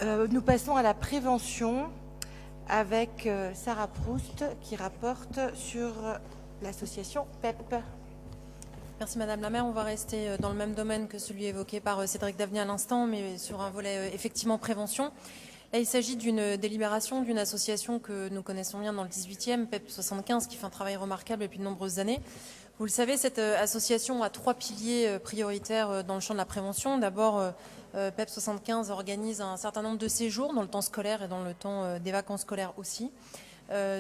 Nous passons à la prévention avec Sarah Proust qui rapporte sur l'association PEP. Merci Madame la maire. On va rester dans le même domaine que celui évoqué par Cédric Daveny à l'instant, mais sur un volet effectivement prévention. Là, il s'agit d'une délibération d'une association que nous connaissons bien dans le 18e, PEP 75, qui fait un travail remarquable depuis de nombreuses années. Vous le savez, cette association a 3 piliers prioritaires dans le champ de la prévention. D'abord, PEP 75 organise un certain nombre de séjours dans le temps scolaire et dans le temps des vacances scolaires aussi.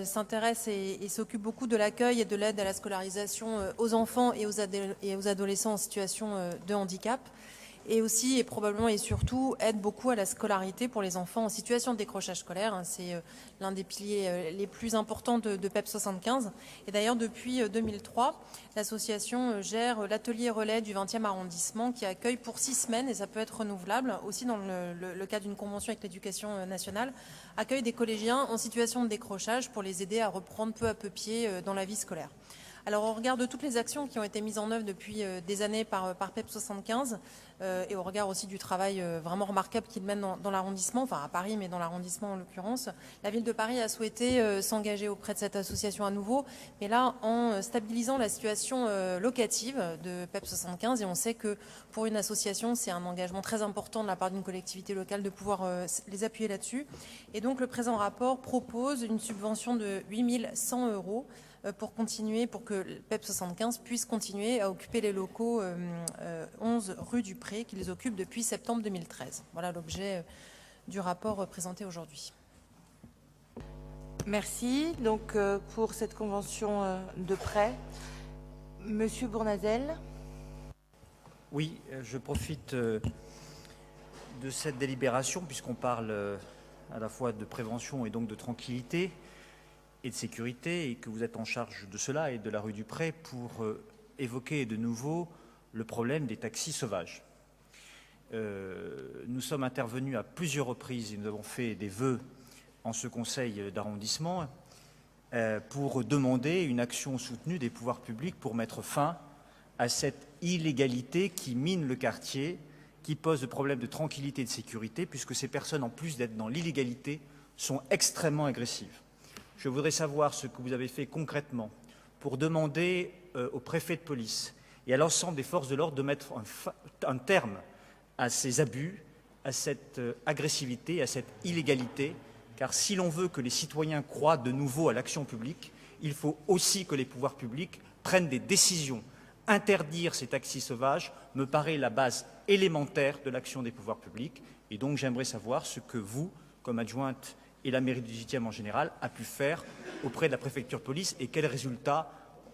S'intéresse et s'occupe beaucoup de l'accueil et de l'aide à la scolarisation aux enfants et aux adolescents en situation de handicap. Et aussi, et probablement et surtout, aide beaucoup à la scolarité pour les enfants en situation de décrochage scolaire. C'est l'un des piliers les plus importants de PEP 75. Et d'ailleurs, depuis 2003, l'association gère l'atelier relais du 20e arrondissement qui accueille pour 6 semaines, et ça peut être renouvelable, aussi dans le cadre d'une convention avec l'éducation nationale, accueille des collégiens en situation de décrochage pour les aider à reprendre peu à peu pied dans la vie scolaire. Alors, au regard de toutes les actions qui ont été mises en œuvre depuis des années par PEP 75, et au regard aussi du travail vraiment remarquable qu'il mène dans l'arrondissement, enfin à Paris, mais dans l'arrondissement en l'occurrence, la ville de Paris a souhaité s'engager auprès de cette association à nouveau, mais là en stabilisant la situation locative de PEP 75. Et on sait que pour une association, c'est un engagement très important de la part d'une collectivité locale de pouvoir les appuyer là-dessus. Et donc le présent rapport propose une subvention de 8 100 € pour que PEP 75 puisse continuer à occuper les locaux 11 rue du Pré qu'ils occupent depuis septembre 2013. Voilà l'objet du rapport présenté aujourd'hui. Merci. Donc pour cette convention de prêt, Monsieur Bournazel. Oui, je profite de cette délibération puisqu'on parle à la fois de prévention et donc de tranquillité et de sécurité, et que vous êtes en charge de cela et de la rue du Pré pour évoquer de nouveau le problème des taxis sauvages. Nous sommes intervenus à plusieurs reprises et nous avons fait des vœux en ce conseil d'arrondissement pour demander une action soutenue des pouvoirs publics pour mettre fin à cette illégalité qui mine le quartier, qui pose des problèmes de tranquillité et de sécurité, puisque ces personnes, en plus d'être dans l'illégalité, sont extrêmement agressives. Je voudrais savoir ce que vous avez fait concrètement pour demander au préfet de police et à l'ensemble des forces de l'ordre de mettre un terme à ces abus, à cette agressivité, à cette illégalité, car si l'on veut que les citoyens croient de nouveau à l'action publique, il faut aussi que les pouvoirs publics prennent des décisions. Interdire ces taxis sauvages me paraît la base élémentaire de l'action des pouvoirs publics, et donc j'aimerais savoir ce que vous, comme adjointe et la mairie du 18e en général, a pu faire auprès de la préfecture de police et quels résultats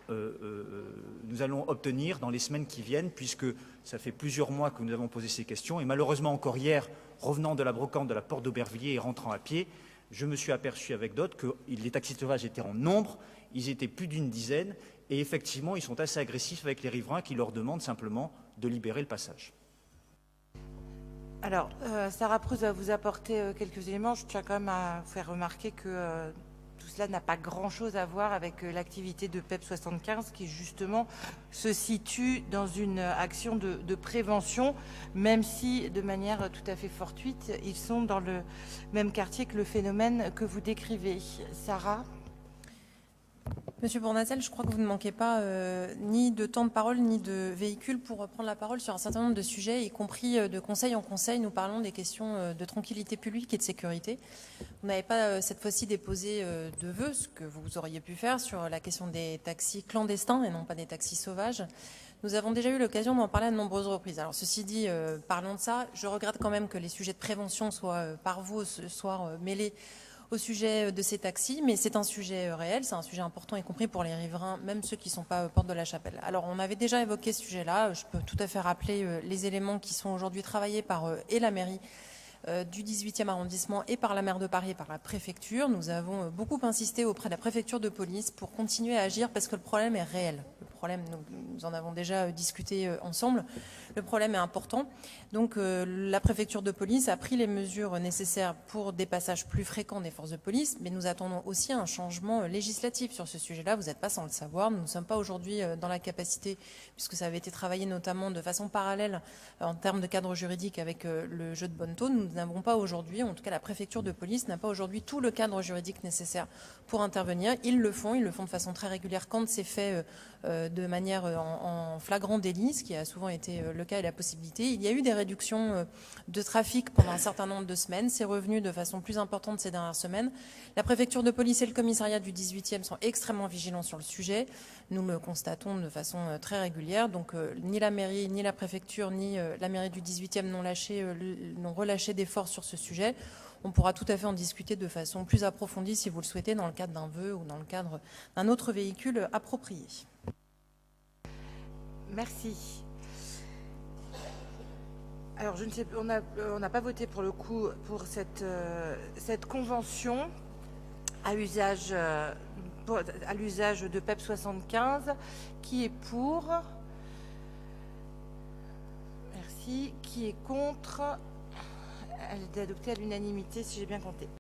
nous allons obtenir dans les semaines qui viennent, puisque ça fait plusieurs mois que nous avons posé ces questions. Et malheureusement, encore hier, revenant de la brocante de la porte d'Aubervilliers et rentrant à pied, je me suis aperçu avec d'autres que les taxis sauvages étaient en nombre, ils étaient plus d'une dizaine, et effectivement, ils sont assez agressifs avec les riverains qui leur demandent simplement de libérer le passage. Alors, Sarah Proust va vous apporter quelques éléments. Je tiens quand même à faire remarquer que tout cela n'a pas grand-chose à voir avec l'activité de PEP 75 qui, justement, se situe dans une action de prévention, même si, de manière tout à fait fortuite, ils sont dans le même quartier que le phénomène que vous décrivez. Sarah ? Monsieur Bournazel, je crois que vous ne manquez pas ni de temps de parole ni de véhicule pour prendre la parole sur un certain nombre de sujets, y compris de conseil en conseil. Nous parlons des questions de tranquillité publique et de sécurité. Vous n'avez pas cette fois-ci déposé de vœux, ce que vous auriez pu faire sur la question des taxis clandestins et non pas des taxis sauvages. Nous avons déjà eu l'occasion d'en parler à de nombreuses reprises. Alors ceci dit, parlons de ça. Je regrette quand même que les sujets de prévention soient par vous ce soir mêlés au sujet de ces taxis, mais c'est un sujet réel, c'est un sujet important, y compris pour les riverains, même ceux qui ne sont pas Porte de la Chapelle. Alors, on avait déjà évoqué ce sujet-là. Je peux tout à fait rappeler les éléments qui sont aujourd'hui travaillés par et la mairie du 18e arrondissement et par la maire de Paris et par la préfecture. Nous avons beaucoup insisté auprès de la préfecture de police pour continuer à agir parce que le problème est réel. Le problème, nous en avons déjà discuté ensemble, le problème est important. Donc la préfecture de police a pris les mesures nécessaires pour des passages plus fréquents des forces de police, mais nous attendons aussi un changement législatif sur ce sujet-là. Vous n'êtes pas sans le savoir. Nous ne sommes pas aujourd'hui dans la capacité, puisque ça avait été travaillé notamment de façon parallèle en termes de cadre juridique avec le jeu de bonneteau, nous n'avons pas aujourd'hui, en tout cas la préfecture de police n'a pas aujourd'hui tout le cadre juridique nécessaire pour intervenir. Ils le font de façon très régulière quand c'est fait de manière en flagrant délit, ce qui a souvent été le cas et la possibilité. Il y a eu des réductions de trafic pendant un certain nombre de semaines. C'est revenu de façon plus importante ces dernières semaines. La préfecture de police et le commissariat du 18e sont extrêmement vigilants sur le sujet. Nous le constatons de façon très régulière. Donc ni la mairie, ni la préfecture, ni la mairie du 18e n'ont relâché d'efforts sur ce sujet. On pourra tout à fait en discuter de façon plus approfondie, si vous le souhaitez, dans le cadre d'un vœu ou dans le cadre d'un autre véhicule approprié. Merci. Alors, je ne sais, on n'a pas voté pour le coup pour cette convention à l'usage de PEP 75. Qui est pour? Merci. Qui est contre? Elle est adoptée à l'unanimité, si j'ai bien compté.